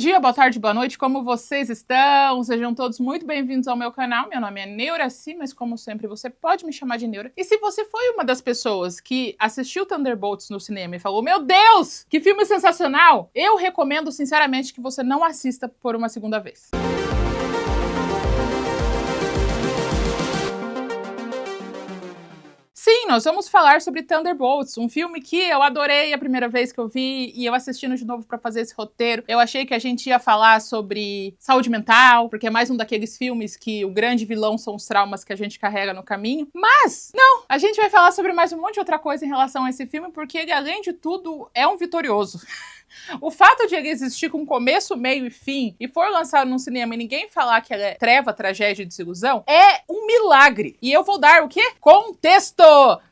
dia, boa tarde, boa noite, como vocês estão? Sejam todos muito bem-vindos ao meu canal. Meu nome é Neuraci, mas como sempre você pode me chamar de Neura. E se você foi uma das pessoas que assistiu Thunderbolts no cinema e falou, meu Deus, que filme sensacional, eu recomendo sinceramente que você não assista por uma segunda vez. Sim, nós vamos falar sobre Thunderbolts, um filme que eu adorei a primeira vez que eu vi e eu assistindo de novo pra fazer esse roteiro. Eu achei que a gente ia falar sobre saúde mental, porque é mais um daqueles filmes que o grande vilão são os traumas que a gente carrega no caminho. Mas, não! A gente vai falar sobre mais um monte de outra coisa em relação a esse filme, porque ele, além de tudo, é um vitorioso. O fato de ele existir com começo, meio e fim e for lançado num cinema e ninguém falar que ela é treva, tragédia e desilusão é um milagre. E eu vou dar o quê? Contexto!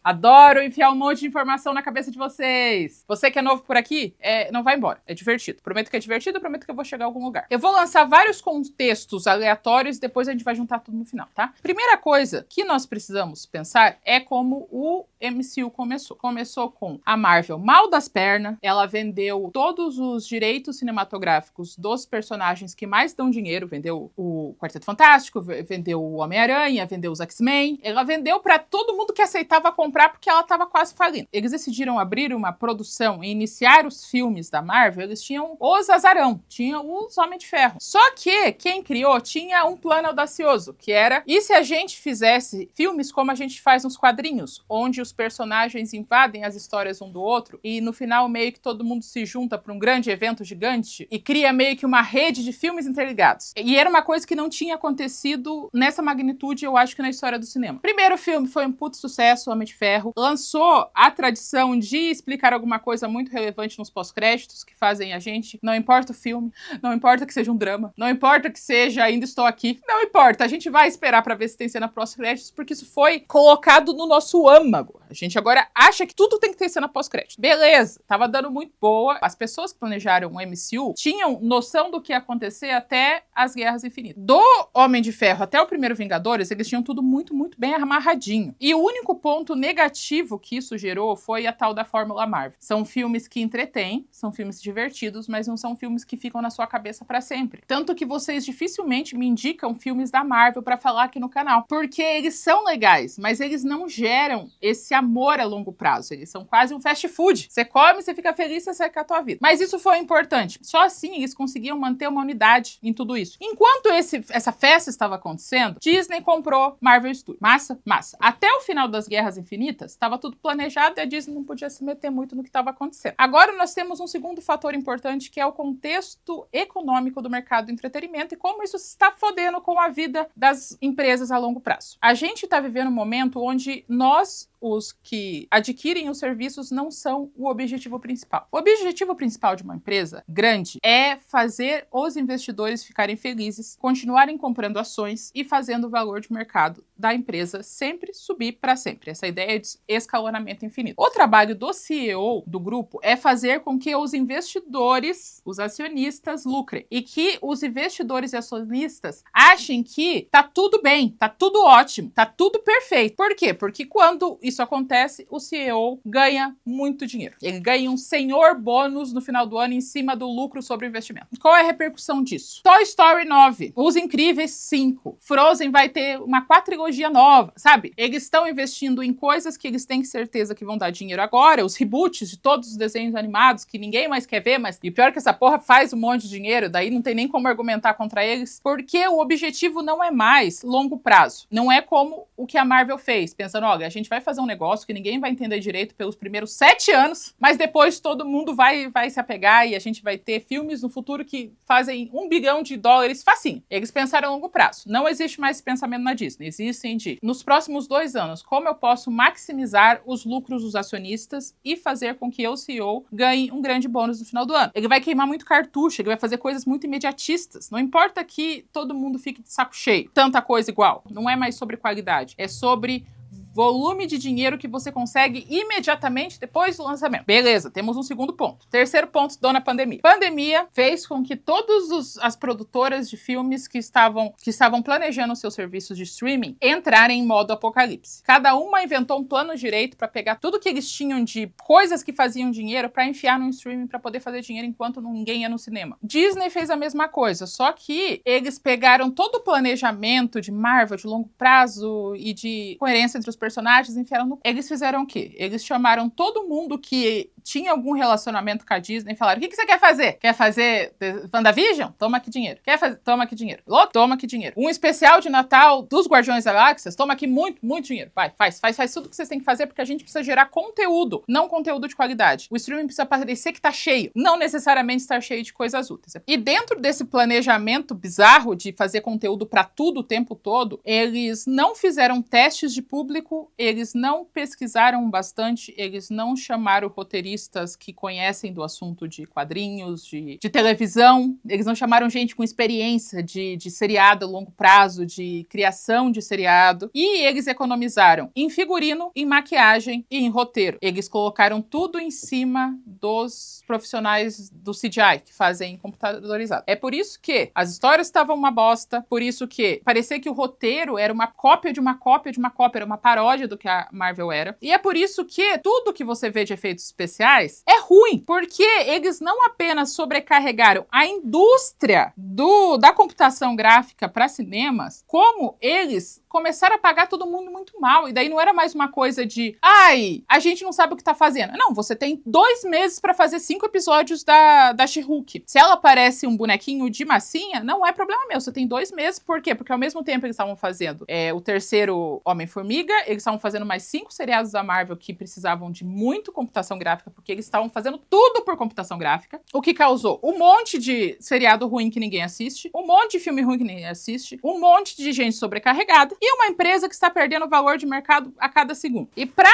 Adoro enfiar um monte de informação na cabeça de vocês. Você que é novo por aqui, não vai embora. É divertido. Prometo que é divertido, prometo que eu vou chegar a algum lugar. Eu vou lançar vários contextos aleatórios e depois a gente vai juntar tudo no final, tá? Primeira coisa que nós precisamos pensar é como o MCU começou. Começou com a Marvel mal das pernas, ela vendeu todos os direitos cinematográficos dos personagens que mais dão dinheiro, vendeu o Quarteto Fantástico, vendeu o Homem-Aranha, vendeu os X-Men, ela vendeu pra todo mundo que aceitava comprar porque ela tava quase falindo. Eles decidiram abrir uma produção e iniciar os filmes da Marvel, eles tinham os azarão, tinham os Homem de Ferro. Só que quem criou tinha um plano audacioso, que era, e se a gente fizesse filmes como a gente faz nos quadrinhos, onde os personagens invadem as histórias um do outro e no final meio que todo mundo se junta para um grande evento gigante e cria meio que uma rede de filmes interligados. E era uma coisa que não tinha acontecido nessa magnitude, eu acho que na história do cinema. Primeiro filme foi um puto sucesso, Homem de Ferro. Lançou a tradição de explicar alguma coisa muito relevante nos pós-créditos, que fazem a gente, não importa o filme, não importa que seja um drama, não importa que seja Ainda Estou Aqui, não importa, a gente vai esperar pra ver se tem cena pós-créditos, porque isso foi colocado no nosso âmago. A gente agora acha que tudo tem que ter cena pós-crédito. Beleza, tava dando muito boa. As pessoas que planejaram o MCU tinham noção do que ia acontecer até as Guerras Infinitas. Do Homem de Ferro até o primeiro Vingadores, eles tinham tudo muito, muito bem amarradinho. E o único ponto negativo que isso gerou foi a tal da Fórmula Marvel. São filmes que entretêm, são filmes divertidos, mas não são filmes que ficam na sua cabeça pra sempre. Tanto que vocês dificilmente me indicam filmes da Marvel pra falar aqui no canal. Porque eles são legais, mas eles não geram esse amor a longo prazo. Eles são quase um fast food. Você come, você fica feliz, você segue a tua vida. Mas isso foi importante. Só assim eles conseguiam manter uma unidade em tudo isso. Enquanto essa festa estava acontecendo, Disney comprou Marvel Studios. Massa? Massa. Até o final das Guerras Infinitas, estava tudo planejado e a Disney não podia se meter muito no que estava acontecendo. Agora nós temos um segundo fator importante, que é o contexto econômico do mercado do entretenimento e como isso está fodendo com a vida das empresas a longo prazo. A gente está vivendo um momento onde os que adquirem os serviços não são o objetivo principal. O objetivo principal de uma empresa grande é fazer os investidores ficarem felizes, continuarem comprando ações e fazendo o valor de mercado da empresa sempre subir para sempre. Essa ideia de escalonamento infinito. O trabalho do CEO do grupo é fazer com que os investidores, os acionistas, lucrem. E que os investidores e acionistas achem que tá tudo bem, tá tudo ótimo, tá tudo perfeito. Por quê? Porque quando isso acontece, o CEO ganha muito dinheiro. Ele ganha um senhor bônus no final do ano em cima do lucro sobre o investimento. Qual é a repercussão disso? Toy Story 9, Os Incríveis 5, Frozen vai ter uma quadrilogia nova, sabe? Eles estão investindo em coisas que eles têm certeza que vão dar dinheiro agora, os reboots de todos os desenhos animados que ninguém mais quer ver, mas e pior que essa porra faz um monte de dinheiro, daí não tem nem como argumentar contra eles, porque o objetivo não é mais longo prazo. Não é como o que a Marvel fez, pensando, olha, a gente vai fazer um negócio que ninguém vai entender direito pelos primeiros 7 anos, mas depois todo mundo vai se apegar e a gente vai ter filmes no futuro que fazem $1 bilhão facinho. Eles pensaram a longo prazo. Não existe mais esse pensamento na Disney. Existem de, nos próximos 2 anos, como eu posso maximizar os lucros dos acionistas e fazer com que eu, CEO, ganhe um grande bônus no final do ano. Ele vai queimar muito cartucho, ele vai fazer coisas muito imediatistas. Não importa que todo mundo fique de saco cheio. Tanta coisa igual. Não é mais sobre qualidade. É sobre volume de dinheiro que você consegue imediatamente depois do lançamento. Beleza, temos um segundo ponto. Terceiro ponto, dona pandemia. Pandemia fez com que todas as produtoras de filmes que estavam planejando seus serviços de streaming entrarem em modo apocalipse. Cada uma inventou um plano direito para pegar tudo que eles tinham de coisas que faziam dinheiro para enfiar no streaming para poder fazer dinheiro enquanto ninguém ia no cinema. Disney fez a mesma coisa, só que eles pegaram todo o planejamento de Marvel de longo prazo e de coerência entre os personagens e enfiaram no... Eles fizeram o quê? Eles chamaram todo mundo que tinha algum relacionamento com a Disney e falaram: o que você quer fazer? Quer fazer WandaVision? Toma aqui dinheiro. Quer fazer? Toma aqui dinheiro. Toma aqui dinheiro. Um especial de Natal dos Guardiões da Galáxia? Toma aqui muito, muito dinheiro. Vai, faz tudo que vocês têm que fazer, porque a gente precisa gerar conteúdo, não conteúdo de qualidade. O streaming precisa parecer que tá cheio, não necessariamente estar cheio de coisas úteis. E dentro desse planejamento bizarro de fazer conteúdo pra tudo o tempo todo, eles não fizeram testes de público, eles não pesquisaram bastante, eles não chamaram roteiristas que conhecem do assunto de quadrinhos, de televisão, eles não chamaram gente com experiência de seriado a longo prazo, de criação de seriado, e eles economizaram em figurino, em maquiagem e em roteiro. Eles colocaram tudo em cima dos profissionais do CGI, que fazem computadorizado. É por isso que as histórias estavam uma bosta, por isso que parecia que o roteiro era uma cópia de uma cópia de uma cópia, era uma paródia do que a Marvel era. E é por isso que tudo que você vê de efeitos especiais é ruim, porque eles não apenas sobrecarregaram a indústria da computação gráfica para cinemas, como eles começaram a pagar todo mundo muito mal. E daí não era mais uma coisa de, ai, a gente não sabe o que tá fazendo. Não, você tem 2 meses para fazer 5 episódios da She-Hulk. Se ela parece um bonequinho de massinha, não é problema meu. Você tem 2 meses. Por quê? Porque ao mesmo tempo eles estavam fazendo o terceiro Homem-Formiga, eles estavam fazendo mais 5 seriados da Marvel que precisavam de muito computação gráfica, porque eles estavam fazendo tudo por computação gráfica, o que causou um monte de seriado ruim que ninguém assiste, um monte de filme ruim que ninguém assiste, um monte de gente sobrecarregada e uma empresa que está perdendo valor de mercado a cada segundo. E pra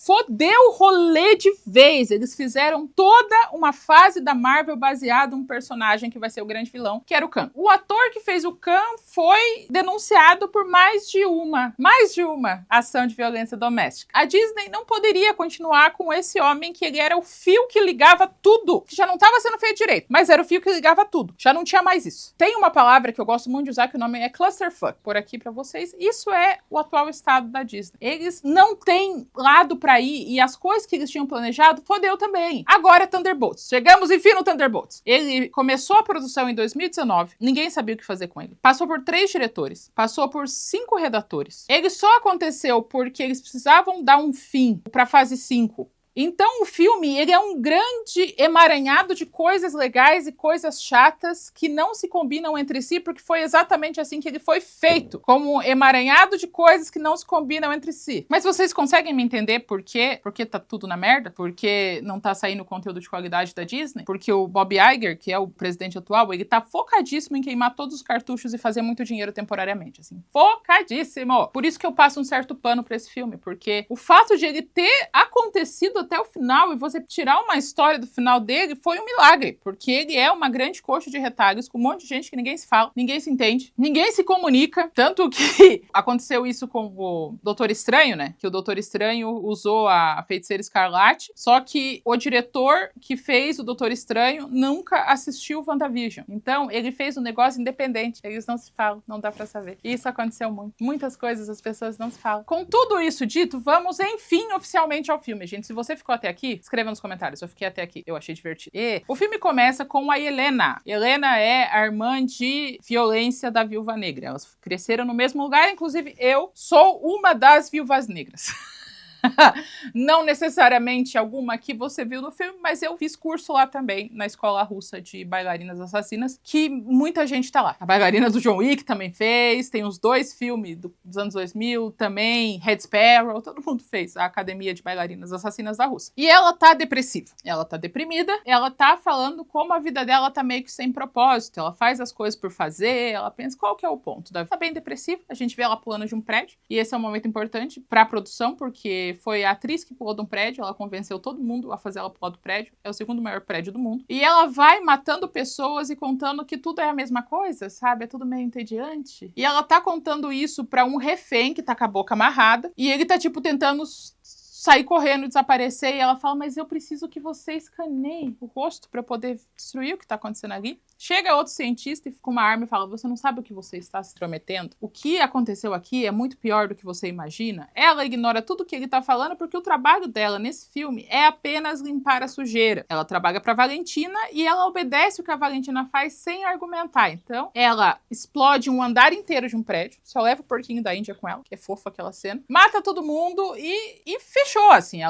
foder o rolê de vez, eles fizeram toda uma fase da Marvel baseada em um personagem que vai ser o grande vilão, que era o Kang. O ator que fez o Kang foi denunciado por mais de uma ação de violência doméstica. A Disney não poderia continuar com esse homem que ele era o fio que ligava tudo, que já não estava sendo feito direito, mas era o fio que ligava tudo. Já não tinha mais isso. Tem uma palavra que eu gosto muito de usar, que o nome é clusterfuck, por aqui pra vocês. Isso é o atual estado da Disney. Eles não têm lado pra ir e as coisas que eles tinham planejado, fodeu também. Agora Thunderbolts. Chegamos, enfim, no Thunderbolts. Ele começou a produção em 2019, ninguém sabia o que fazer com ele. Passou por 3 diretores, passou por 5 redatores. Ele só aconteceu porque eles precisavam dar um fim pra fase 5. Então o filme, ele é um grande emaranhado de coisas legais e coisas chatas que não se combinam entre si, porque foi exatamente assim que ele foi feito, como um emaranhado de coisas que não se combinam entre si. Mas vocês conseguem me entender por quê? Porque tá tudo na merda? Porque não tá saindo conteúdo de qualidade da Disney? Porque o Bob Iger, que é o presidente atual, ele tá focadíssimo em queimar todos os cartuchos e fazer muito dinheiro temporariamente, assim. Focadíssimo! Por isso que eu passo um certo pano pra esse filme, porque o fato de ele ter acontecido até o final e você tirar uma história do final dele foi um milagre, porque ele é uma grande coxa de retalhos com um monte de gente que ninguém se fala, ninguém se entende, ninguém se comunica, tanto que aconteceu isso com o Doutor Estranho, né? Que o Doutor Estranho usou a Feiticeira Escarlate, só que o diretor que fez o Doutor Estranho nunca assistiu o WandaVision. Então, ele fez um negócio independente, eles não se falam, não dá pra saber. E isso aconteceu muito. Muitas coisas as pessoas não se falam. Com tudo isso dito, vamos enfim oficialmente ao filme, gente. Se você ficou até aqui, escreva nos comentários. Eu fiquei até aqui. Eu achei divertido. E o filme começa com a Helena. Helena é a irmã de violência da Viúva Negra. Elas cresceram no mesmo lugar. Inclusive, eu sou uma das Viúvas Negras. Não necessariamente alguma que você viu no filme, mas eu fiz curso lá também, na escola russa de bailarinas assassinas, que muita gente tá lá. A bailarina do John Wick também fez, tem os 2 filmes dos anos 2000 também, Red Sparrow, todo mundo fez a Academia de Bailarinas Assassinas da Rússia. E ela tá depressiva, ela tá deprimida, ela tá falando como a vida dela tá meio que sem propósito, ela faz as coisas por fazer, ela pensa qual que é o ponto. Tá bem depressiva, a gente vê ela pulando de um prédio, e esse é um momento importante pra produção, porque porque foi a atriz que pulou de um prédio, ela convenceu todo mundo a fazer ela pular do prédio. É o segundo maior prédio do mundo. E ela vai matando pessoas e contando que tudo é a mesma coisa, sabe? É tudo meio entediante. E ela tá contando isso pra um refém que tá com a boca amarrada. E ele tá, tipo, tentando sair correndo, desaparecer. E ela fala, mas eu preciso que você escaneie o rosto pra eu poder destruir o que tá acontecendo ali. Chega outro cientista e com uma arma e fala, você não sabe o que você está se intrometendo? O que aconteceu aqui é muito pior do que você imagina. Ela ignora tudo que ele tá falando porque o trabalho dela nesse filme é apenas limpar a sujeira. Ela trabalha pra Valentina e ela obedece o que a Valentina faz sem argumentar. Então, ela explode um andar inteiro de um prédio, só leva o porquinho da Índia com ela, que é fofa aquela cena, mata todo mundo e fechou, assim.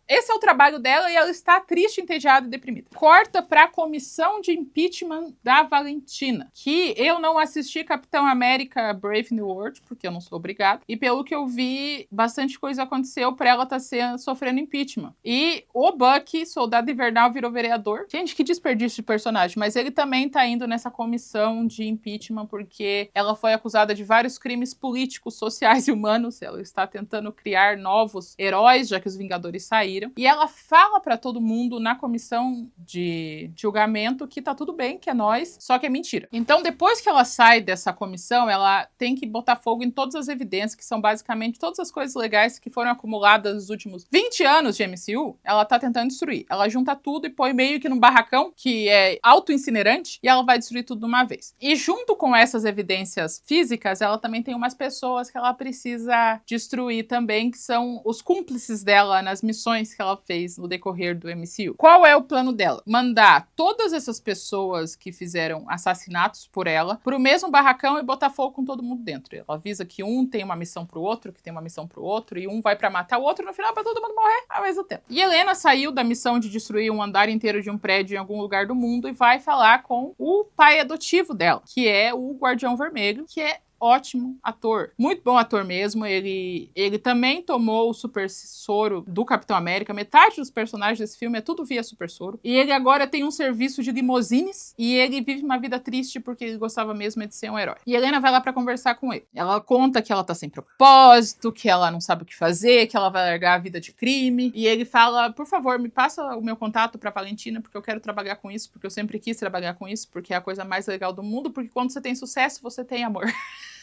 Esse é o trabalho dela e ela está triste, entediada e deprimida. Corta pra comissão de impeachment da Valentina, que eu não assisti Capitão América Brave New World, porque eu não sou obrigada, e pelo que eu vi, bastante coisa aconteceu pra ela estar sofrendo impeachment. E o Bucky, Soldado Invernal, virou vereador. Gente, que desperdício de personagem, mas ele também tá indo nessa comissão de impeachment porque ela foi acusada de vários crimes políticos, sociais e humanos. Ela está tentando criar novos heróis, já que os Vingadores saíram. E ela fala pra todo mundo na comissão de julgamento que tá tudo bem, que é nóis, só que é mentira. Então, depois que ela sai dessa comissão, ela tem que botar fogo em todas as evidências, que são basicamente todas as coisas legais que foram acumuladas nos últimos 20 anos de MCU, ela tá tentando destruir. Ela junta tudo e põe meio que num barracão, que é auto-incinerante, e ela vai destruir tudo de uma vez. E junto com essas evidências físicas, ela também tem umas pessoas que ela precisa destruir também, que são os cúmplices dela nas missões que ela fez no decorrer do MCU. Qual é o plano dela? Mandar todas essas pessoas que fizeram assassinatos por ela pro mesmo barracão e botar fogo com todo mundo dentro. Ela avisa que um tem uma missão pro outro, que tem uma missão pro outro, e um vai pra matar o outro, no final pra todo mundo morrer ao mesmo tempo. E Helena saiu da missão de destruir um andar inteiro de um prédio em algum lugar do mundo e vai falar com o pai adotivo dela, que é o Guardião Vermelho, que é ótimo ator, muito bom ator mesmo. Ele também tomou o super soro do Capitão América. Metade dos personagens desse filme é tudo via super soro. E ele agora tem um serviço de limousines e ele vive uma vida triste porque ele gostava mesmo de ser um herói. E Helena vai lá pra conversar com ele. Ela conta que ela tá sem propósito, que ela não sabe o que fazer, que ela vai largar a vida de crime. E ele fala, por favor, me passa o meu contato pra Valentina, porque eu quero trabalhar com isso, porque eu sempre quis trabalhar com isso, porque é a coisa mais legal do mundo, porque quando você tem sucesso, você tem amor.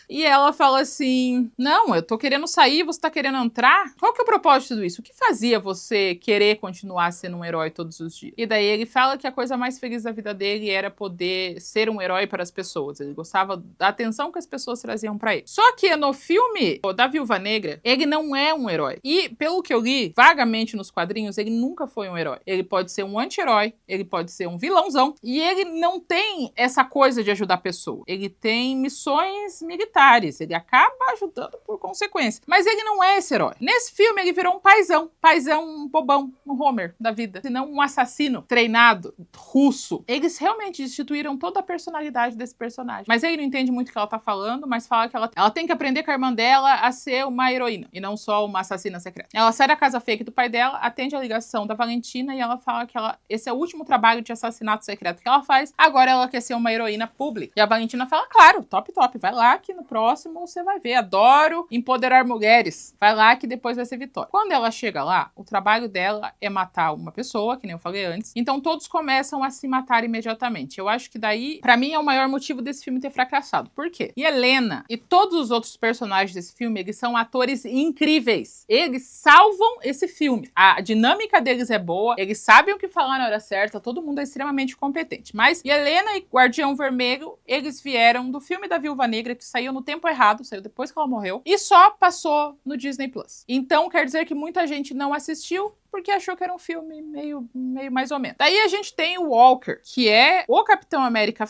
E ela fala assim, não, eu tô querendo sair, você tá querendo entrar? Qual que é o propósito de tudo isso? O que fazia você querer continuar sendo um herói todos os dias? E daí ele fala que a coisa mais feliz da vida dele era poder ser um herói para as pessoas. Ele gostava da atenção que as pessoas traziam pra ele. Só que no filme da Viúva Negra, ele não é um herói. E pelo que eu li vagamente nos quadrinhos, ele nunca foi um herói. Ele pode ser um anti-herói, ele pode ser um vilãozão, e ele não tem essa coisa de ajudar a pessoa. Ele tem missões militares. Ele acaba ajudando por consequência. Mas ele não é esse herói. Nesse filme, ele virou um paizão. Paizão, um bobão, um Homer da vida. Se não um assassino treinado, russo. Eles realmente destituíram toda a personalidade desse personagem. Mas ele não entende muito o que ela tá falando, mas fala que ela tem que aprender com a irmã dela a ser uma heroína, e não só uma assassina secreta. Ela sai da casa fake do pai dela, atende a ligação da Valentina, e ela fala que esse é o último trabalho de assassinato secreto que ela faz. Agora ela quer ser uma heroína pública. E a Valentina fala, claro, top, top. Vai lá que no próximo você vai ver. Adoro empoderar mulheres. Vai lá que depois vai ser vitória. Quando ela chega lá, o trabalho dela é matar uma pessoa, que nem eu falei antes. Então todos começam a se matar imediatamente. Eu acho que daí, pra mim, é o maior motivo desse filme ter fracassado. Por quê? E Helena e todos os outros personagens desse filme, eles são atores incríveis. Eles salvam esse filme. A dinâmica deles é boa, eles sabem o que falar na hora certa, todo mundo é extremamente competente. Mas Helena e Guardião Vermelho, eles vieram do filme da Viúva Negra, que saiu no tempo errado, saiu depois que ela morreu, e só passou no Disney Plus. Então quer dizer que muita gente não assistiu porque achou que era um filme meio mais ou menos. Daí a gente tem o Walker, que é o Capitão América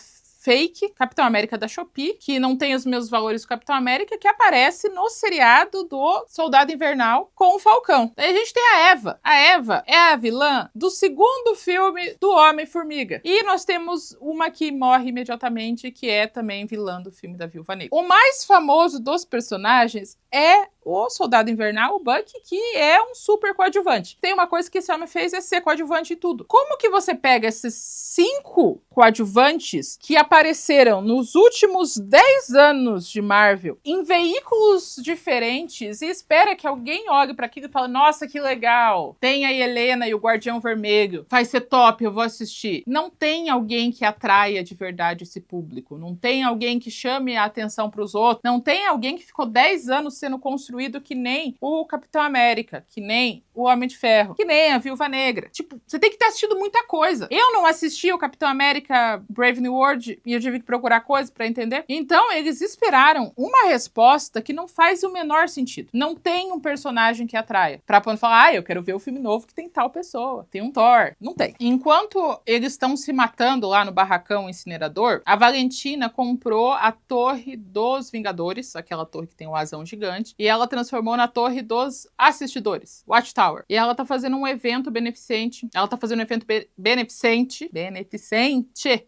fake, Capitão América da Shopee, que não tem os mesmos valores do Capitão América, que aparece no seriado do Soldado Invernal com o Falcão. Daí a gente tem a Eva. A Eva é a vilã do segundo filme do Homem-Formiga. E nós temos uma que morre imediatamente, que é também vilã do filme da Viúva Negra. O mais famoso dos personagens é o Soldado Invernal, o Bucky, que é um super coadjuvante. Tem uma coisa que esse homem fez, é ser coadjuvante em tudo. Como que você pega esses 5 coadjuvantes que apareceram nos últimos 10 anos de Marvel em veículos diferentes e espera que alguém olhe pra aquilo e fale, nossa, que legal, tem a Helena e o Guardião Vermelho, vai ser top, eu vou assistir. Não tem alguém que atraia de verdade esse público, não tem alguém que chame a atenção pros outros, não tem alguém que ficou 10 anos sendo construído que nem o Capitão América, que nem o Homem de Ferro, que nem a Viúva Negra. Tipo, você tem que ter assistido muita coisa. Eu não assisti o Capitão América Brave New World e eu tive que procurar coisas pra entender. Então, eles esperaram uma resposta que não faz o menor sentido. Não tem um personagem que atraia. Pra poder falar, eu quero ver o filme novo que tem tal pessoa. Tem um Thor. Não tem. Enquanto eles estão se matando lá no barracão incinerador, a Valentina comprou a Torre dos Vingadores, aquela torre que tem um asão gigante, e ela transformou na Torre dos Assistidores, Watchtower. E ela tá fazendo um evento beneficente. Ela tá fazendo um evento beneficente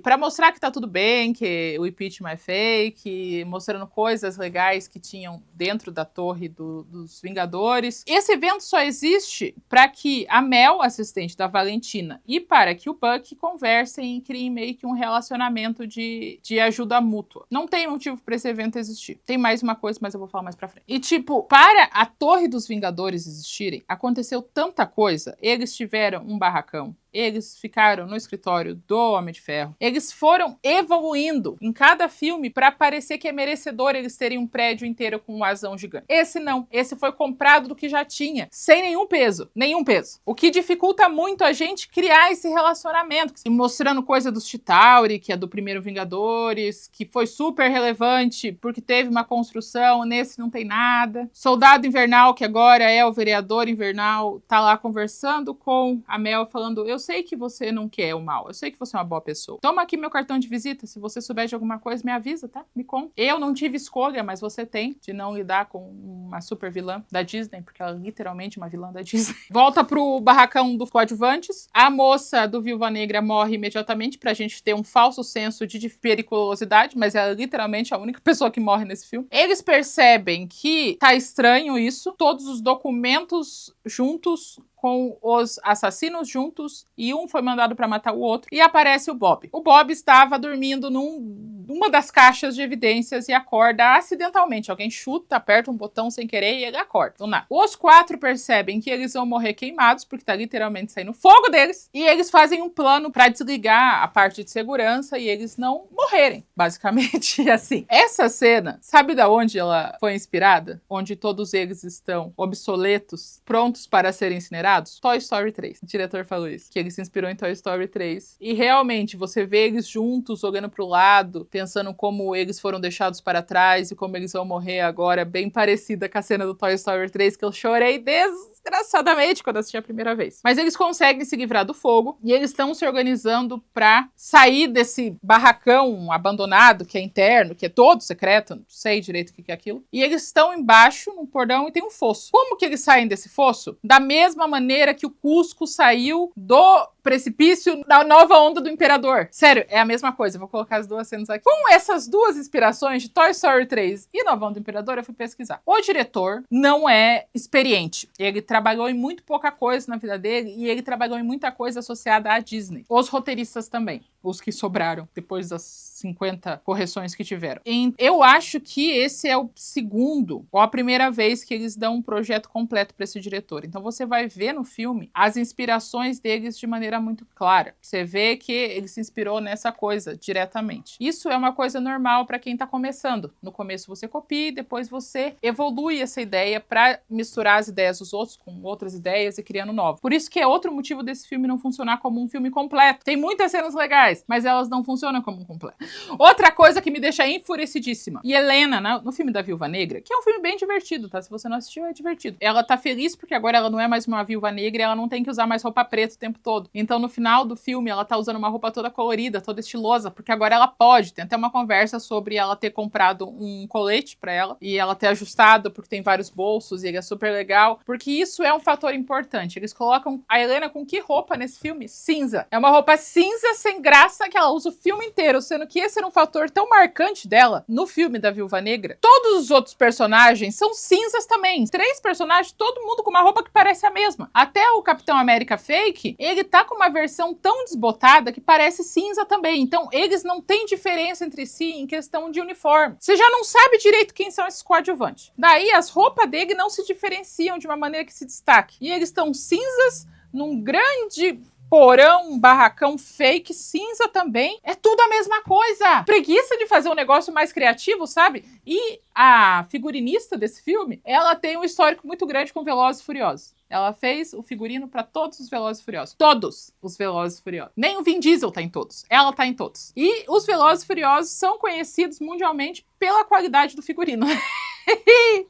pra mostrar que tá tudo bem, que o impeachment é fake, mostrando coisas legais que tinham dentro da Torre dos Vingadores. Esse evento só existe para que a Mel, assistente da Valentina, e para que o Bucky conversem e criem meio que um relacionamento de ajuda mútua. Não tem motivo para esse evento existir. Tem mais uma coisa, mas eu vou falar mais pra frente. E tipo, para a Torre dos Vingadores existirem, aconteceu tanta coisa. Eles tiveram um barracão. Eles ficaram no escritório do Homem de Ferro. Eles foram evoluindo em cada filme para parecer que é merecedor eles terem um prédio inteiro com um asão gigante. Esse não. Esse foi comprado do que já tinha, sem nenhum peso. Nenhum peso. O que dificulta muito a gente criar esse relacionamento. E mostrando coisa dos Chitauri, que é do primeiro Vingadores, que foi super relevante porque teve uma construção. Nesse não tem nada. Soldado Invernal, que agora é o vereador invernal, tá lá conversando com a Mel, falando, eu sei que você não quer o mal, eu sei que você é uma boa pessoa. Toma aqui meu cartão de visita, se você souber de alguma coisa, me avisa, tá? Me conta. Eu não tive escolha, mas você tem, de não lidar com uma super vilã da Disney, porque ela é literalmente uma vilã da Disney. Volta pro barracão dos coadjuvantes. A moça do Viúva Negra morre imediatamente pra gente ter um falso senso de periculosidade, mas ela é literalmente a única pessoa que morre nesse filme. Eles percebem que tá estranho isso, todos os documentos juntos com os assassinos juntos e um foi mandado pra matar o outro e aparece o Bob. O Bob estava dormindo numa das caixas de evidências e acorda acidentalmente. Alguém chuta, aperta um botão sem querer e ele acorda. Do nada. Os 4 percebem que eles vão morrer queimados porque tá literalmente saindo fogo deles e eles fazem um plano pra desligar a parte de segurança e eles não morrerem, basicamente. Assim, essa cena, sabe da onde ela foi inspirada? Onde todos eles estão obsoletos, prontos para serem incinerados? Toy Story 3. O diretor falou isso, que ele se inspirou em Toy Story 3. E realmente, você vê eles juntos, olhando pro lado, pensando como eles foram deixados para trás e como eles vão morrer agora, bem parecida com a cena do Toy Story 3, que eu chorei desgraçadamente quando assisti a primeira vez. Mas eles conseguem se livrar do fogo e eles estão se organizando pra sair desse barracão abandonado, que é interno, que é todo secreto, não sei direito o que é aquilo. E eles estão embaixo, num porão, e tem um fosso. Como que eles saem desse fosso? Da mesma maneira que o Cusco saiu do precipício da nova onda do Imperador. Sério, é a mesma coisa. Eu vou colocar as duas cenas aqui. Com essas duas inspirações de Toy Story 3 e Nova Onda do Imperador, eu fui pesquisar. O diretor não é experiente. Ele trabalhou em muito pouca coisa na vida dele e ele trabalhou em muita coisa associada à Disney. Os roteiristas também. Os que sobraram depois das 50 correções que tiveram. Eu acho que esse é o segundo ou a primeira vez que eles dão um projeto completo para esse diretor. Então você vai ver no filme as inspirações deles de maneira muito clara. Você vê que ele se inspirou nessa coisa diretamente. Isso é uma coisa normal para quem tá começando. No começo você copia e depois você evolui essa ideia para misturar as ideias dos outros com outras ideias e criando novas. Por isso que é outro motivo desse filme não funcionar como um filme completo. Tem muitas cenas legais, mas elas não funcionam como um completo. Outra coisa que me deixa enfurecidíssima. E Helena, no filme da Viúva Negra, que é um filme bem divertido, tá? Se você não assistiu, é divertido. Ela tá feliz porque agora ela não é mais uma Viúva Negra e ela não tem que usar mais roupa preta o tempo todo. Então, no final do filme, ela tá usando uma roupa toda colorida, toda estilosa, porque agora ela pode. Tem até uma conversa sobre ela ter comprado um colete pra ela e ela ter ajustado porque tem vários bolsos e ele é super legal. Porque isso é um fator importante. Eles colocam a Helena com que roupa nesse filme? Cinza. É uma roupa cinza sem graça que ela usa o filme inteiro, sendo que que esse era um fator tão marcante dela no filme da Viúva Negra. Todos os outros personagens são cinzas também. 3 personagens, todo mundo com uma roupa que parece a mesma. Até o Capitão América Fake, ele tá com uma versão tão desbotada que parece cinza também. Então, eles não têm diferença entre si em questão de uniforme. Você já não sabe direito quem são esses coadjuvantes. Daí, as roupas dele não se diferenciam de uma maneira que se destaque. E eles estão cinzas num grande porão, barracão fake, cinza também. É tudo a mesma coisa. Preguiça de fazer um negócio mais criativo, sabe? E a figurinista desse filme, ela tem um histórico muito grande com Velozes e Furiosos. Ela fez o figurino pra todos os Velozes e Furiosos. Todos os Velozes e Furiosos. Nem o Vin Diesel tá em todos. Ela tá em todos. E os Velozes e Furiosos são conhecidos mundialmente pela qualidade do figurino.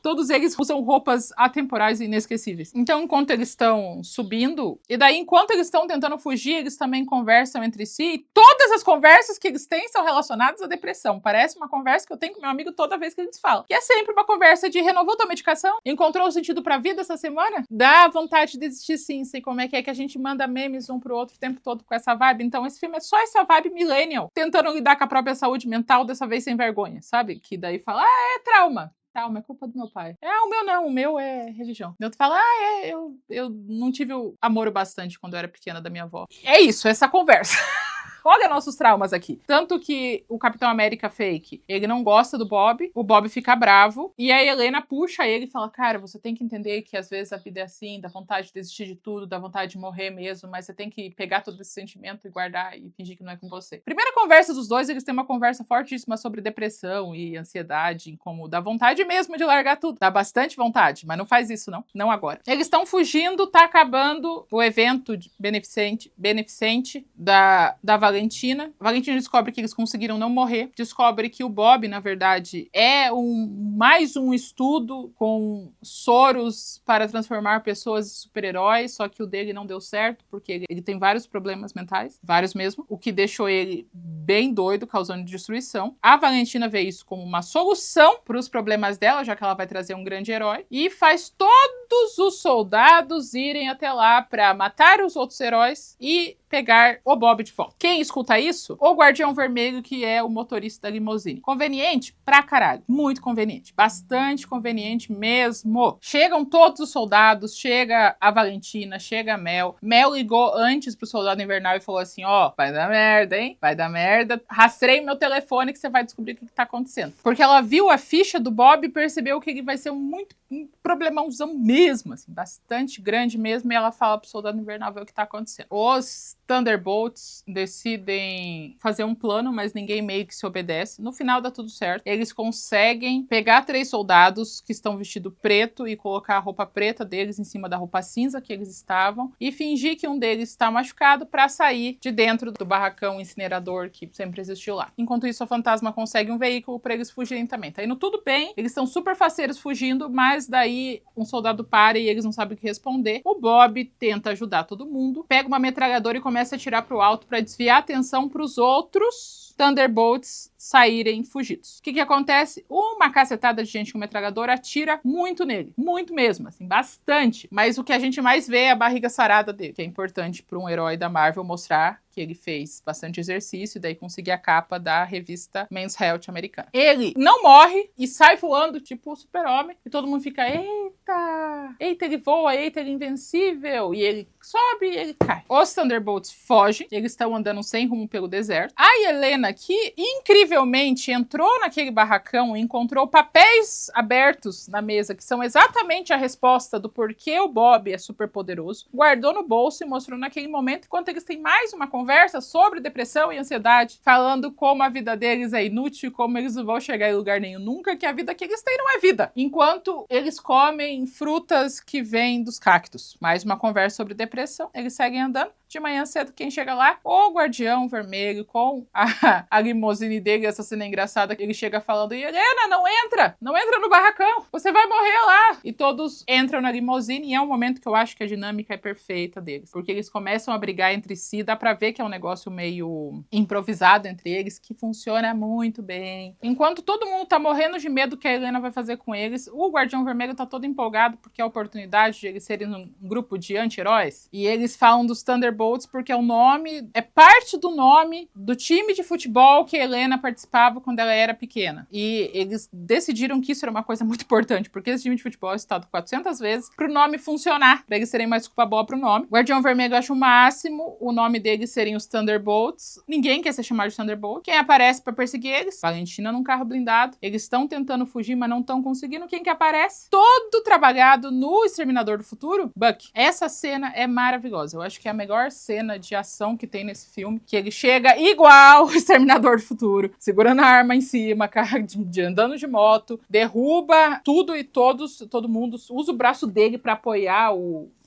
Todos eles usam roupas atemporais e inesquecíveis. Então, enquanto eles estão subindo, e daí, enquanto eles estão tentando fugir, eles também conversam entre si. E todas as conversas que eles têm são relacionadas à depressão. Parece uma conversa que eu tenho com meu amigo toda vez que a gente fala. Que é sempre uma conversa de renovou tua medicação? Encontrou o sentido pra vida essa semana? Dá vontade de desistir sim. Sei como é que a gente manda memes um pro outro o tempo todo com essa vibe. Então, esse filme é só essa vibe millennial, tentando lidar com a própria saúde mental, dessa vez sem vergonha, sabe? Que daí fala, é trauma. Calma, é culpa do meu pai. O meu não, o meu é religião. Eu falo, eu não tive o amor bastante quando eu era pequena da minha avó. É isso, essa conversa. Olha nossos traumas aqui. Tanto que o Capitão América Fake, ele não gosta do Bob, o Bob fica bravo, e a Helena puxa ele e fala, cara, você tem que entender que às vezes a vida é assim, dá vontade de desistir de tudo, dá vontade de morrer mesmo, mas você tem que pegar todo esse sentimento e guardar e fingir que não é com você. Primeira conversa dos dois, eles têm uma conversa fortíssima sobre depressão e ansiedade, como dá vontade mesmo de largar tudo. Dá bastante vontade, mas não faz isso não, não agora. Eles estão fugindo, tá acabando o evento beneficente da Valentina. A Valentina descobre que eles conseguiram não morrer. Descobre que o Bob, na verdade, é mais um estudo com soros para transformar pessoas em super-heróis, só que o dele não deu certo, porque ele tem vários problemas mentais, vários mesmo, o que deixou ele bem doido, causando destruição. A Valentina vê isso como uma solução para os problemas dela, já que ela vai trazer um grande herói, e faz todos os soldados irem até lá para matar os outros heróis e pegar o Bob de volta. Quem escuta isso? O Guardião Vermelho, que é o motorista da limusine. Conveniente? Pra caralho. Muito conveniente. Bastante conveniente mesmo. Chegam todos os soldados, chega a Valentina, chega a Mel. Mel ligou antes pro Soldado Invernal e falou assim, vai dar merda, hein? Vai dar merda. Rastreie meu telefone que você vai descobrir o que tá acontecendo. Porque ela viu a ficha do Bob e percebeu que ele vai ser um problemãozão mesmo, assim, bastante grande mesmo, e ela fala pro Soldado Invernal ver o que tá acontecendo. Os Thunderbolts decidem fazer um plano, mas ninguém meio que se obedece. No final dá tudo certo. Eles conseguem pegar 3 soldados que estão vestidos preto e colocar a roupa preta deles em cima da roupa cinza que eles estavam e fingir que um deles está machucado para sair de dentro do barracão incinerador que sempre existiu lá. Enquanto isso, a Fantasma consegue um veículo para eles fugirem também. Tá indo tudo bem, eles estão super faceiros fugindo, mas daí um soldado para e eles não sabem o que responder. O Bob tenta ajudar todo mundo, pega uma metralhadora e começa a atirar pro alto para desviar a atenção para os outros Thunderbolts saírem fugidos. O que acontece? Uma cacetada de gente com metralhadora atira muito nele. Muito mesmo, assim, bastante. Mas o que a gente mais vê é a barriga sarada dele, que é importante para um herói da Marvel mostrar que ele fez bastante exercício e daí conseguir a capa da revista Men's Health americana. Ele não morre e sai voando tipo o Super-Homem e todo mundo fica, eita, ele voa, eita, ele é invencível. E ele sobe e ele cai. Os Thunderbolts fogem, eles estão andando sem rumo pelo deserto. A Helena, que incrivelmente entrou naquele barracão e encontrou papéis abertos na mesa, que são exatamente a resposta do porquê o Bob é super poderoso, guardou no bolso e mostrou naquele momento, enquanto eles têm mais uma conversa sobre depressão e ansiedade, falando como a vida deles é inútil, como eles não vão chegar em lugar nenhum nunca, que a vida que eles têm não é vida. Enquanto eles comem frutas que vêm dos cactos. Mais uma conversa sobre depressão. Eles seguem andando. De manhã cedo, quem chega lá? O Guardião Vermelho com a limusine dele. Essa cena é engraçada, que ele chega falando, Helena, não entra no barracão, você vai morrer lá. E todos entram na limusine e é um momento que eu acho que a dinâmica é perfeita deles, porque eles começam a brigar entre si, dá pra ver que é um negócio meio improvisado entre eles, que funciona muito bem. Enquanto todo mundo tá morrendo de medo que a Helena vai fazer com eles, o Guardião Vermelho tá todo empolgado porque é a oportunidade de eles serem um grupo de anti-heróis, e eles falam dos Thunderbolts Thunderbolts porque o nome é parte do nome do time de futebol que a Helena participava quando ela era pequena. E eles decidiram que isso era uma coisa muito importante, porque esse time de futebol é citado 400 vezes pro nome funcionar, pra eles serem mais culpa boa pro nome. Guardião Vermelho eu acho o máximo, o nome deles seriam os Thunderbolts. Ninguém quer ser chamado de Thunderbolt. Quem aparece pra perseguir eles? Valentina num carro blindado. Eles estão tentando fugir, mas não estão conseguindo. Quem que aparece? Todo trabalhado no Exterminador do Futuro, Bucky. Essa cena é maravilhosa. Eu acho que é a melhor cena de ação que tem nesse filme, que ele chega igual o Exterminador do Futuro, segurando a arma em cima, andando de moto, derruba tudo e todo mundo, usa o braço dele pra apoiar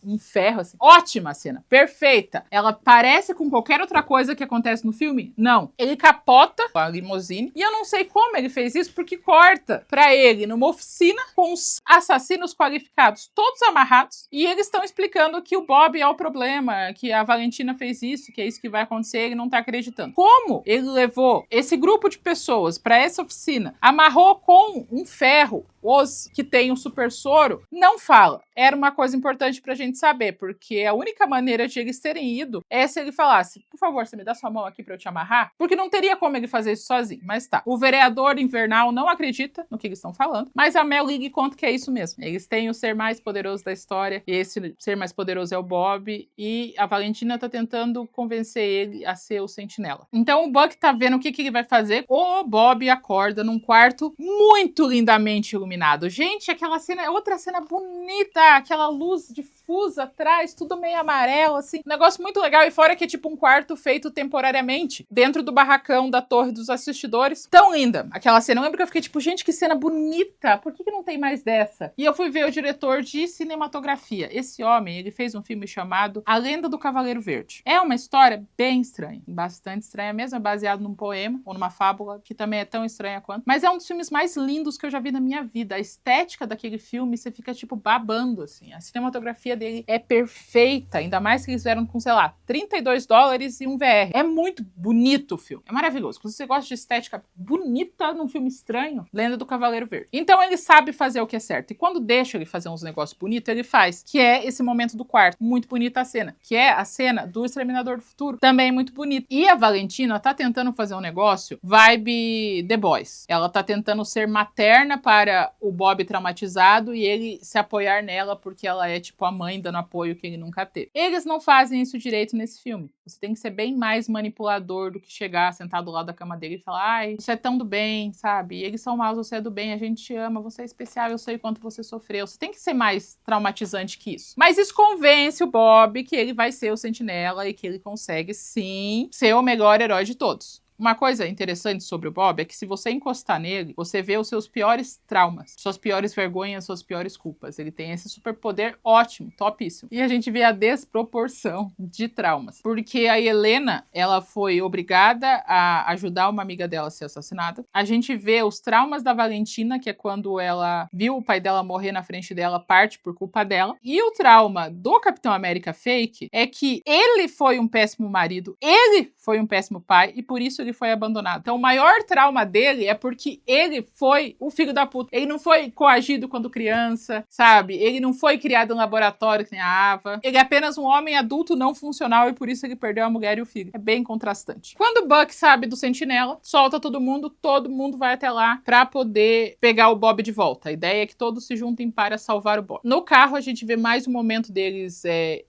um ferro, assim. Ótima cena, perfeita. Ela parece com qualquer outra coisa que acontece no filme? Não. Ele capota a limusine e eu não sei como ele fez isso, porque corta pra ele numa oficina com os assassinos qualificados todos amarrados e eles estão explicando que o Bob é o problema, que a Valentina fez isso, que é isso que vai acontecer, ele não tá acreditando. Como ele levou esse grupo de pessoas pra essa oficina, amarrou com um ferro os que têm o super soro, não fala. Era uma coisa importante pra gente saber, porque a única maneira de eles terem ido é se ele falasse, por favor, você me dá sua mão aqui pra eu te amarrar? Porque não teria como ele fazer isso sozinho, mas tá. O vereador invernal não acredita no que eles estão falando, mas a Mel League conta que é isso mesmo. Eles têm o ser mais poderoso da história, e esse ser mais poderoso é o Bob, e a Valentina tá tentando convencer ele a ser o sentinela. Então o Buck tá vendo o que ele vai fazer. O Bob acorda num quarto muito lindamente iluminado. Gente, aquela cena é outra cena bonita, aquela luz difusa atrás, tudo meio amarelo, assim. Um negócio muito legal. E fora que é tipo um quarto feito temporariamente, dentro do barracão da Torre dos Assistidores. Tão linda aquela cena. Eu lembro que eu fiquei tipo, gente, que cena bonita. Por que não tem mais dessa? E eu fui ver o diretor de cinematografia. Esse homem, ele fez um filme chamado A Lenda do Cavaleiro Verde. É uma história bem estranha. Bastante estranha mesmo. É baseado num poema ou numa fábula, que também é tão estranha quanto. Mas é um dos filmes mais lindos que eu já vi na minha vida. A estética daquele filme, você fica tipo babando, assim. A cinematografia dele é perfeita, ainda mais que eles fizeram com, sei lá, $32 e um VR. É muito bonito o filme, é maravilhoso. Se você gosta de estética bonita num filme estranho, Lenda do Cavaleiro Verde. Então ele sabe fazer o que é certo, e quando deixa ele fazer uns negócios bonitos, ele faz, que é esse momento do quarto, muito bonita a cena, que é a cena do Exterminador do Futuro, também muito bonita. E a Valentina tá tentando fazer um negócio vibe The Boys. Ela tá tentando ser materna para o Bob traumatizado e ele se apoiar nela porque ela é tipo a mãe dando apoio que ele nunca teve. Eles não fazem isso direito nesse filme. Você tem que ser bem mais manipulador do que chegar sentado do lado da cama dele e falar, ai, você é tão do bem, sabe? Eles são maus, você é do bem, a gente te ama, você é especial, eu sei o quanto você sofreu. Você tem que ser mais traumatizante que isso. Mas isso convence o Bob que ele vai ser o sentinela e que ele consegue, sim, ser o melhor herói de todos. Uma coisa interessante sobre o Bob é que se você encostar nele, você vê os seus piores traumas, suas piores vergonhas, suas piores culpas. Ele tem esse superpoder ótimo, topíssimo. E a gente vê a desproporção de traumas. Porque a Helena, ela foi obrigada a ajudar uma amiga dela a ser assassinada. A gente vê os traumas da Valentina, que é quando ela viu o pai dela morrer na frente dela, parte por culpa dela. E o trauma do Capitão América Fake é que ele foi um péssimo marido, ele foi um péssimo pai, e por isso ele foi abandonado. Então o maior trauma dele é porque ele foi o filho da puta. Ele não foi coagido quando criança, sabe? Ele não foi criado em laboratório que nem a Ava. Ele é apenas um homem adulto não funcional e por isso ele perdeu a mulher e o filho. É bem contrastante. Quando o Buck sabe do sentinela, solta todo mundo vai até lá pra poder pegar o Bob de volta. A ideia é que todos se juntem para salvar o Bob. No carro a gente vê mais um momento deles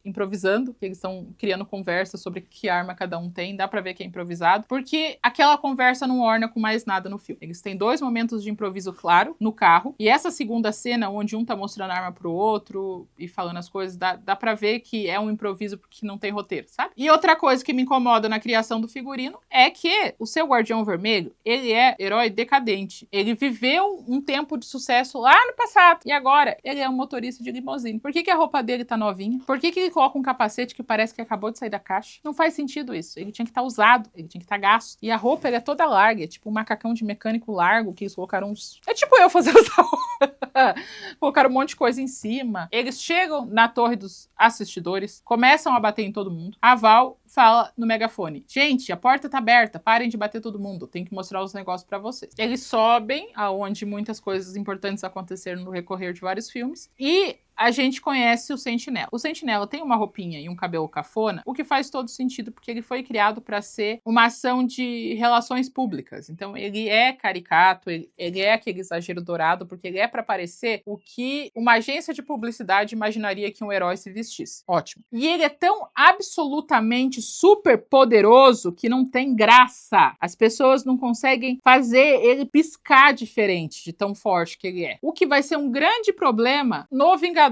improvisando, que eles estão criando conversa sobre que arma cada um tem. Dá pra ver que é improvisado, porque aquela conversa não orna com mais nada no filme. Eles têm 2 momentos de improviso claro no carro, e essa segunda cena, onde um tá mostrando a arma pro outro e falando as coisas, dá pra ver que é um improviso porque não tem roteiro, sabe? E outra coisa que me incomoda na criação do figurino é que o seu Guardião Vermelho, ele é herói decadente. Ele viveu um tempo de sucesso lá no passado, e agora ele é um motorista de limusine. Por que a roupa dele tá novinha? Por que ele coloca um capacete que parece que acabou de sair da caixa? Não faz sentido isso. Ele tinha que estar usado, ele tinha que estar gasto. E a roupa, ela é toda larga, é tipo um macacão de mecânico largo, que eles colocaram uns... É tipo eu fazendo essa roupa. Colocaram um monte de coisa em cima. Eles chegam na Torre dos Assistidores, começam a bater em todo mundo. A Val fala no megafone: gente, a porta tá aberta, parem de bater todo mundo, tem que mostrar os negócios pra vocês. Eles sobem, aonde muitas coisas importantes aconteceram no recorrer de vários filmes, e a gente conhece o Sentinela. O Sentinela tem uma roupinha e um cabelo cafona, o que faz todo sentido, porque ele foi criado para ser uma ação de relações públicas. Então, ele é caricato, ele é aquele exagero dourado, porque ele é para parecer o que uma agência de publicidade imaginaria que um herói se vestisse. Ótimo. E ele é tão absolutamente super poderoso que não tem graça. As pessoas não conseguem fazer ele piscar diferente de tão forte que ele é. O que vai ser um grande problema no Vingadores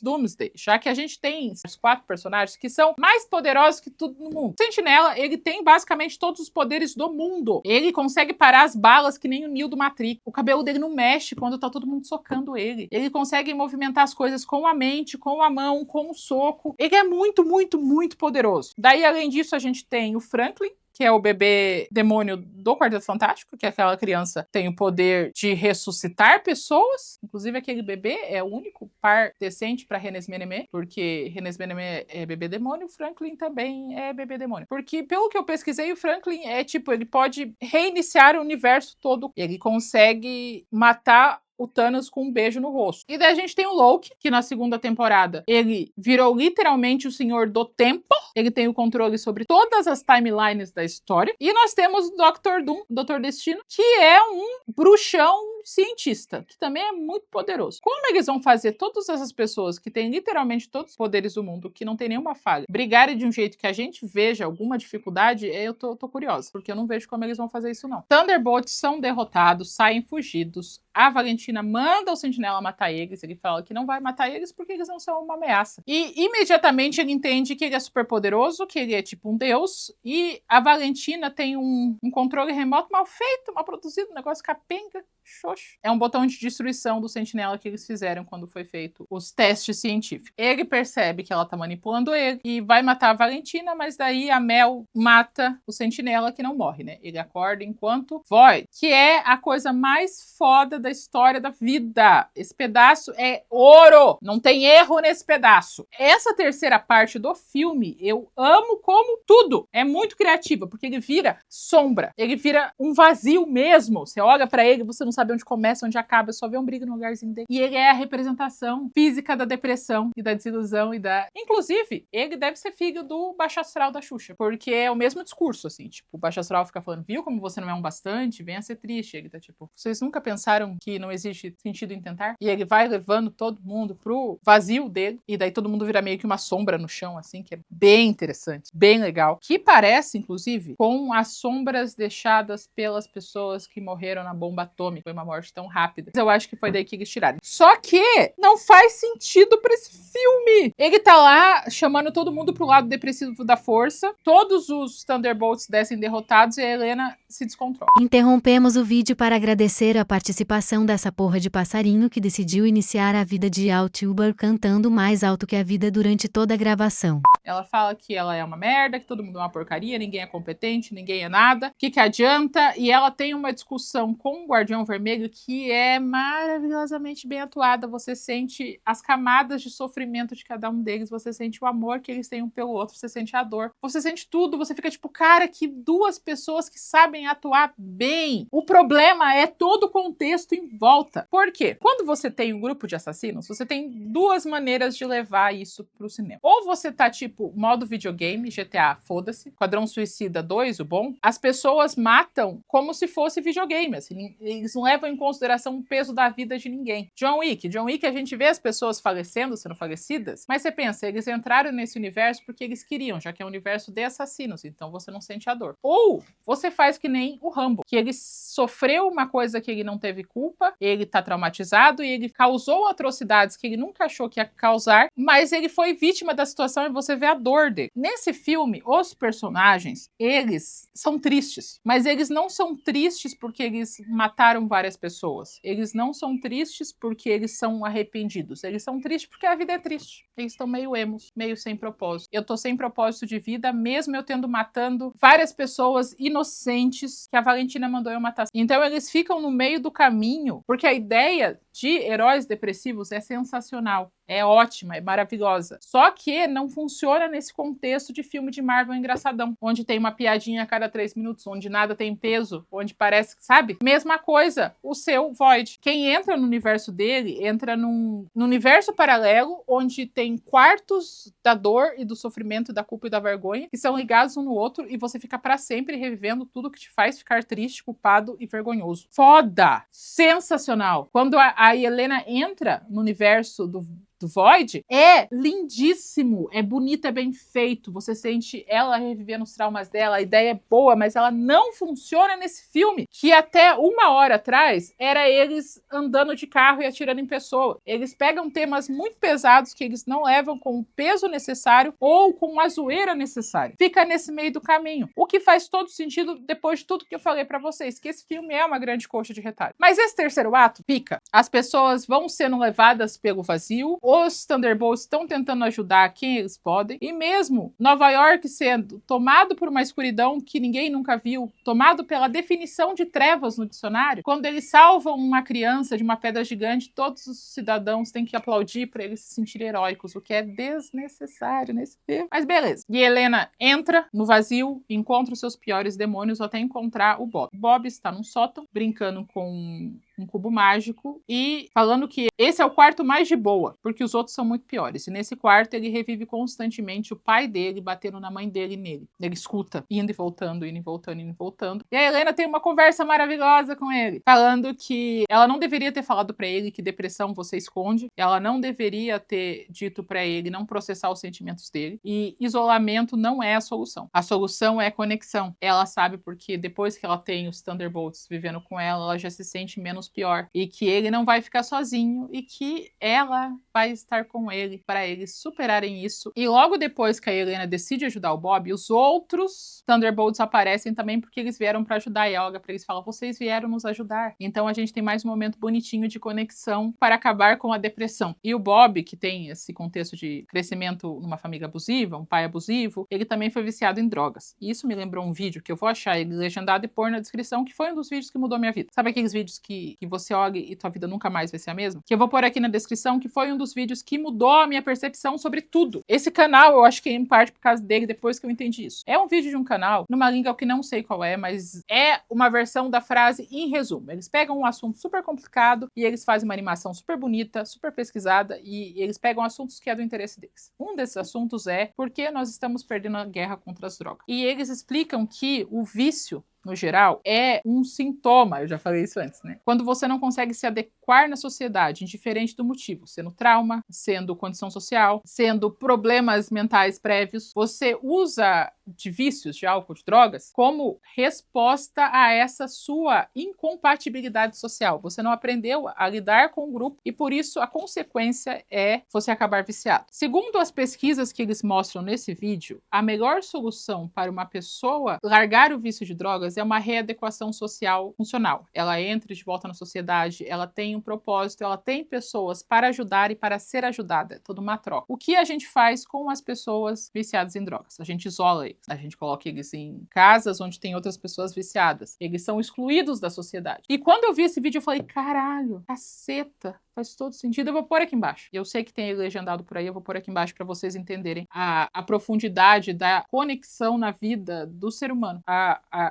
Doomsday, já que a gente tem os 4 personagens que são mais poderosos que tudo no mundo. O Sentinela, ele tem basicamente todos os poderes do mundo. Ele consegue parar as balas que nem o Neo do Matrix. O cabelo dele não mexe quando tá todo mundo socando ele. Ele consegue movimentar as coisas com a mente, com a mão, com o soco. Ele é muito, muito, muito poderoso. Daí, além disso, a gente tem o Franklin, que é o bebê demônio do Quarteto Fantástico, que é aquela criança que tem o poder de ressuscitar pessoas. Inclusive, aquele bebê é o único par decente para Renes Menemé, porque Renes Menemé é bebê demônio, o Franklin também é bebê demônio. Porque, pelo que eu pesquisei, o Franklin é tipo, ele pode reiniciar o universo todo. Ele consegue matar o Thanos com um beijo no rosto. E daí a gente tem o Loki, que na segunda temporada ele virou literalmente o senhor do tempo. Ele tem o controle sobre todas as timelines da história. E nós temos o Dr. Doom, Dr. Destino, que é um bruxão cientista, que também é muito poderoso. Como eles vão fazer todas essas pessoas que têm literalmente todos os poderes do mundo, que não tem nenhuma falha, brigarem de um jeito que a gente veja alguma dificuldade, eu tô curiosa, porque eu não vejo como eles vão fazer isso, não. Thunderbolts são derrotados, saem fugidos. A Valentina manda o Sentinela matar eles. Ele fala que não vai matar eles porque eles não são uma ameaça. E imediatamente ele entende que ele é super poderoso, que ele é tipo um deus. E a Valentina tem um controle remoto mal feito, mal produzido, um negócio capenga, xoxo. É um botão de destruição do Sentinela que eles fizeram quando foi feito os testes científicos. Ele percebe que ela tá manipulando ele e vai matar a Valentina, mas daí a Mel mata o Sentinela, que não morre, né? Ele acorda enquanto Void, que é a coisa mais foda da história da vida. Esse pedaço é ouro. Não tem erro nesse pedaço. Essa terceira parte do filme eu amo como tudo. É muito criativa, porque ele vira sombra. Ele vira um vazio mesmo. Você olha pra ele, você não sabe onde começa, onde acaba, só vê um brilho no lugarzinho dele. E ele é a representação física da depressão e da desilusão e da... Inclusive, ele deve ser filho do Baixo Astral da Xuxa, porque é o mesmo discurso, assim, tipo, o Baixo Astral fica falando, viu como você não é um bastante? Venha ser triste. Ele tá tipo, vocês nunca pensaram que não existe sentido em tentar? E ele vai levando todo mundo pro vazio dele, e daí todo mundo vira meio que uma sombra no chão, assim, que é bem interessante, bem legal, que parece, inclusive, com as sombras deixadas pelas pessoas que morreram na bomba atômica. Foi uma morte tão rápida. Eu acho que foi daí que eles tiraram. Só que não faz sentido pra esse filme. Ele tá lá chamando todo mundo pro lado depressivo da força, todos os Thunderbolts descem derrotados e a Helena se descontrola. Interrompemos o vídeo para agradecer a participação dessa porra de passarinho que decidiu iniciar a vida de youtuber cantando mais alto que a vida durante toda a gravação. Ela fala que ela é uma merda, que todo mundo é uma porcaria, ninguém é competente, ninguém é nada, o que adianta? E ela tem uma discussão com o Guardião Vermelho que é maravilhosamente bem atuada. Você sente as camadas de sofrimento de cada um deles, você sente o amor que eles têm um pelo outro, você sente a dor, você sente tudo, você fica tipo, cara, que duas pessoas que sabem atuar bem. O problema é todo o contexto em volta. Por quê? Quando você tem um grupo de assassinos, você tem duas maneiras de levar isso pro cinema. Ou você tá tipo, modo videogame, GTA, foda-se, Esquadrão Suicida 2, o bom, as pessoas matam como se fosse videogame, assim, eles não levam em consideração o peso da vida de ninguém. John Wick, a gente vê as pessoas falecendo, sendo falecidas, mas você pensa, eles entraram nesse universo porque eles queriam, já que é um universo de assassinos, então você não sente a dor. Ou você faz que nem o Rambo, que ele sofreu uma coisa que ele não teve culpa, ele tá traumatizado e ele causou atrocidades que ele nunca achou que ia causar, mas ele foi vítima da situação e você vê a dor dele. Nesse filme, os personagens, eles são tristes, mas eles não são tristes porque eles mataram várias pessoas. Eles não são tristes porque eles são arrependidos. Eles são tristes porque a vida é triste. Eles estão meio emos, meio sem propósito. Eu tô sem propósito de vida, mesmo eu tendo matando várias pessoas inocentes que a Valentina mandou eu matar. Então eles ficam no meio do caminho, porque a ideia de heróis depressivos é sensacional. É ótima, é maravilhosa. Só que não funciona nesse contexto de filme de Marvel engraçadão, onde tem uma piadinha a cada 3 minutos, onde nada tem peso, onde parece, sabe? Mesma coisa, o seu Void. Quem entra no universo dele, entra num universo paralelo, onde tem quartos da dor e do sofrimento, da culpa e da vergonha, que são ligados um no outro, e você fica pra sempre revivendo tudo que te faz ficar triste, culpado e vergonhoso. Foda! Sensacional! Quando a Helena entra no universo do Void, é lindíssimo, é bonito, é bem feito, você sente ela revivendo os traumas dela, a ideia é boa, mas ela não funciona nesse filme, que até 1 hora atrás era eles andando de carro e atirando em pessoa. Eles pegam temas muito pesados que eles não levam com o peso necessário ou com a zoeira necessária. Fica nesse meio do caminho, o que faz todo sentido depois de tudo que eu falei pra vocês, que esse filme é uma grande coxa de retalho. Mas esse terceiro ato pica. As pessoas vão sendo levadas pelo vazio, os Thunderbolts estão tentando ajudar quem eles podem. E mesmo Nova York sendo tomado por uma escuridão que ninguém nunca viu, tomado pela definição de trevas no dicionário, quando eles salvam uma criança de uma pedra gigante, todos os cidadãos têm que aplaudir para eles se sentirem heróicos, o que é desnecessário nesse filme. Mas beleza. E Helena entra no vazio, encontra os seus piores demônios até encontrar o Bob. Bob está num sótão, brincando com um cubo mágico e falando que esse é o quarto mais de boa, porque os outros são muito piores. E nesse quarto ele revive constantemente o pai dele batendo na mãe dele e nele. Ele escuta, indo e voltando, indo e voltando, indo e voltando. E a Helena tem uma conversa maravilhosa com ele, falando que ela não deveria ter falado pra ele que depressão você esconde, ela não deveria ter dito pra ele não processar os sentimentos dele, e isolamento não é a solução. A solução é conexão. Ela sabe porque depois que ela tem os Thunderbolts vivendo com ela, ela já se sente menos pior, e que ele não vai ficar sozinho e que ela vai estar com ele para eles superarem isso. E logo depois que a Helena decide ajudar o Bob, os outros Thunderbolts aparecem também porque eles vieram para ajudar a Helga, para eles falam, vocês vieram nos ajudar. Então a gente tem mais um momento bonitinho de conexão para acabar com a depressão. E o Bob, que tem esse contexto de crescimento numa família abusiva, um pai abusivo, ele também foi viciado em drogas. E isso me lembrou um vídeo que eu vou achar ele legendado e pôr na descrição, que foi um dos vídeos que mudou minha vida. Sabe aqueles vídeos que você olha e tua vida nunca mais vai ser a mesma? Que eu vou pôr aqui na descrição, que foi um dos vídeos que mudou a minha percepção sobre tudo. Esse canal, eu acho que em parte por causa dele, depois que eu entendi isso. É um vídeo de um canal, numa língua que não sei qual é, mas é uma versão da frase em resumo. Eles pegam um assunto super complicado e eles fazem uma animação super bonita, super pesquisada, e eles pegam assuntos que é do interesse deles. Um desses assuntos é por que nós estamos perdendo a guerra contra as drogas. E eles explicam que o vício, no geral, é um sintoma, eu já falei isso antes, né? Quando você não consegue se adequar na sociedade, indiferente do motivo, sendo trauma, sendo condição social, sendo problemas mentais prévios, você usa de vícios, de álcool, de drogas, como resposta a essa sua incompatibilidade social. Você não aprendeu a lidar com o grupo e, por isso, a consequência é você acabar viciado. Segundo as pesquisas que eles mostram nesse vídeo, a melhor solução para uma pessoa largar o vício de drogas é uma readequação social funcional. Ela entra de volta na sociedade, ela tem um propósito, ela tem pessoas para ajudar e para ser ajudada. É toda uma troca. O que a gente faz com as pessoas viciadas em drogas? A gente isola eles. A gente coloca eles em casas onde tem outras pessoas viciadas. Eles são excluídos da sociedade. E quando eu vi esse vídeo, eu falei, caralho, caceta, faz todo sentido. Eu vou pôr aqui embaixo. Eu sei que tem ele legendado por aí, eu vou pôr aqui embaixo para vocês entenderem a profundidade da conexão na vida do ser humano.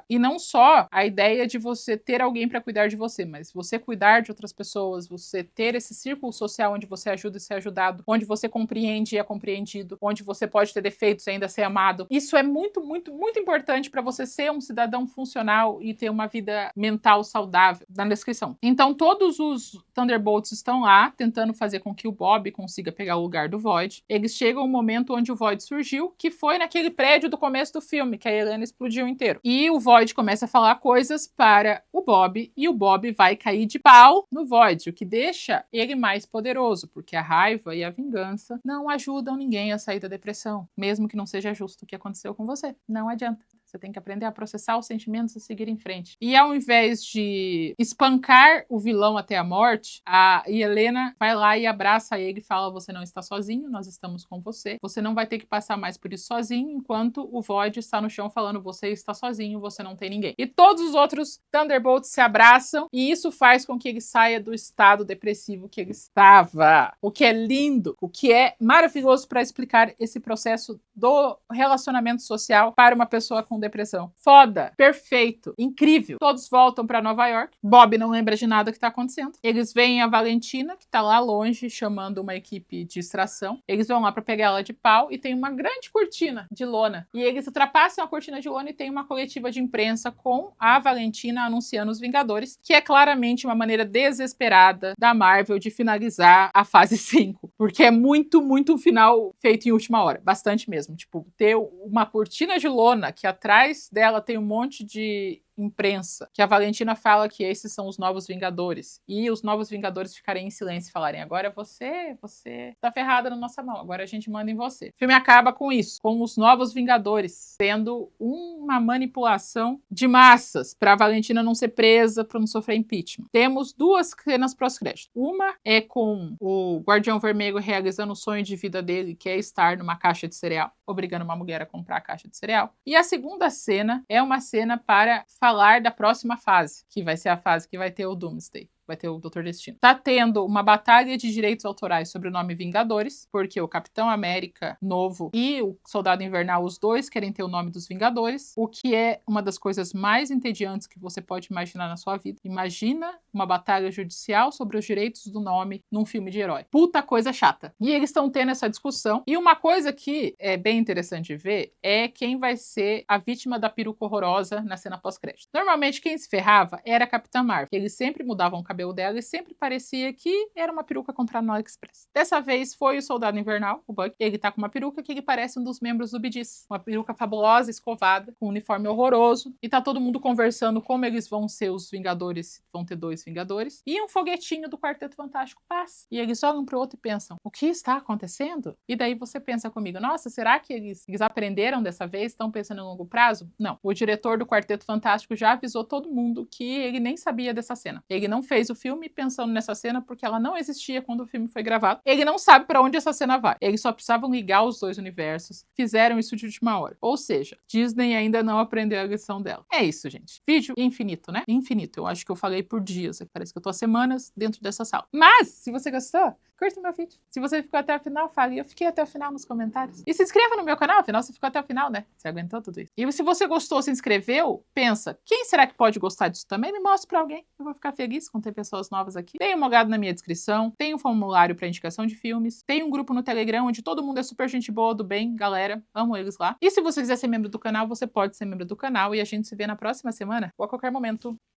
E não só a ideia de você ter alguém para cuidar de você, mas você cuidar de outras pessoas, você ter esse círculo social onde você ajuda e ser ajudado, onde você compreende e é compreendido, onde você pode ter defeitos e ainda ser amado. Isso é muito, muito, muito importante para você ser um cidadão funcional e ter uma vida mental saudável. Na descrição. Então, todos os Thunderbolts estão lá, tentando fazer com que o Bob consiga pegar o lugar do Void. Eles chegam ao momento onde o Void surgiu, que foi naquele prédio do começo do filme, que a Helena explodiu inteiro. E o Void começa a falar coisas para o Bob, e o Bob vai cair de pau no Void, o que deixa ele mais poderoso, porque a raiva e a vingança não ajudam ninguém a sair da depressão, mesmo que não seja justo o que aconteceu com você. Não adianta. Você tem que aprender a processar os sentimentos e seguir em frente. E ao invés de espancar o vilão até a morte, a Helena vai lá e abraça ele e fala: você não está sozinho, nós estamos com você. Você não vai ter que passar mais por isso sozinho, enquanto o Void está no chão falando: você está sozinho, você não tem ninguém. E todos os outros Thunderbolts se abraçam e isso faz com que ele saia do estado depressivo que ele estava. O que é lindo, o que é maravilhoso para explicar esse processo do relacionamento social para uma pessoa com depressão. Foda, perfeito, incrível. Todos voltam para Nova York. Bob não lembra de nada que tá acontecendo. Eles veem a Valentina, que tá lá longe, chamando uma equipe de extração. Eles vão lá para pegar ela de pau e tem uma grande cortina de lona. E eles ultrapassam a cortina de lona e tem uma coletiva de imprensa com a Valentina anunciando os Vingadores, que é claramente uma maneira desesperada da Marvel de finalizar a fase 5. Porque é muito, muito um final feito em última hora. Bastante mesmo. Tipo, ter uma cortina de lona que atrás dela tem um monte de imprensa, que a Valentina fala que esses são os novos Vingadores. E os novos Vingadores ficarem em silêncio e falarem: agora você tá ferrada na nossa mão, agora a gente manda em você. O filme acaba com isso, com os novos Vingadores sendo uma manipulação de massas para a Valentina não ser presa, para não sofrer impeachment. Temos duas cenas pós-crédito. Uma é com o Guardião Vermelho realizando o sonho de vida dele, que é estar numa caixa de cereal, obrigando uma mulher a comprar a caixa de cereal. E a segunda cena é uma cena para falar da próxima fase, que vai ser a fase que vai ter o Doomsday. Vai ter o Doutor Destino. Tá tendo uma batalha de direitos autorais sobre o nome Vingadores, porque o Capitão América novo e o Soldado Invernal, os dois querem ter o nome dos Vingadores, o que é uma das coisas mais entediantes que você pode imaginar na sua vida. Imagina uma batalha judicial sobre os direitos do nome num filme de herói. Puta coisa chata. E eles estão tendo essa discussão. E uma coisa que é bem interessante de ver é quem vai ser a vítima da peruca horrorosa na cena pós-crédito. Normalmente quem se ferrava era a Capitã Marvel. Eles sempre mudavam o cabelo dela e sempre parecia que era uma peruca comprada no AliExpress. Dessa vez foi o Soldado Invernal, o Buck. Ele tá com uma peruca que ele parece um dos membros do Bee Gees. Uma peruca fabulosa, escovada, com um uniforme horroroso. E tá todo mundo conversando como eles vão ser os Vingadores. Vão ter 2 Vingadores. E um foguetinho do Quarteto Fantástico passa. E eles olham pro outro e pensam: o que está acontecendo? E daí você pensa comigo: nossa, será que eles aprenderam dessa vez? Estão pensando em longo prazo? Não. O diretor do Quarteto Fantástico já avisou todo mundo que ele nem sabia dessa cena. Ele não fez o filme pensando nessa cena porque ela não existia quando o filme foi gravado. Ele não sabe para onde essa cena vai. Eles só precisavam ligar os 2 universos. Fizeram isso de última hora. Ou seja, Disney ainda não aprendeu a lição dela. É isso, gente. Vídeo infinito, né? Infinito. Eu acho que eu falei por dias. Parece que eu tô há semanas dentro dessa sala. Mas, se você gostou, curta o meu vídeo. Se você ficou até o final, fale: eu fiquei até o final nos comentários. E se inscreva no meu canal, afinal você ficou até o final, né? Você aguentou tudo isso. E se você gostou, se inscreveu, pensa: quem será que pode gostar disso também? Me mostre pra alguém. Eu vou ficar feliz com ter pessoas novas aqui. Tem uma olhada na minha descrição, tem um formulário para indicação de filmes, tem um grupo no Telegram onde todo mundo é super gente boa, do bem, galera, amo eles lá. E se você quiser ser membro do canal, você pode ser membro do canal e a gente se vê na próxima semana ou a qualquer momento.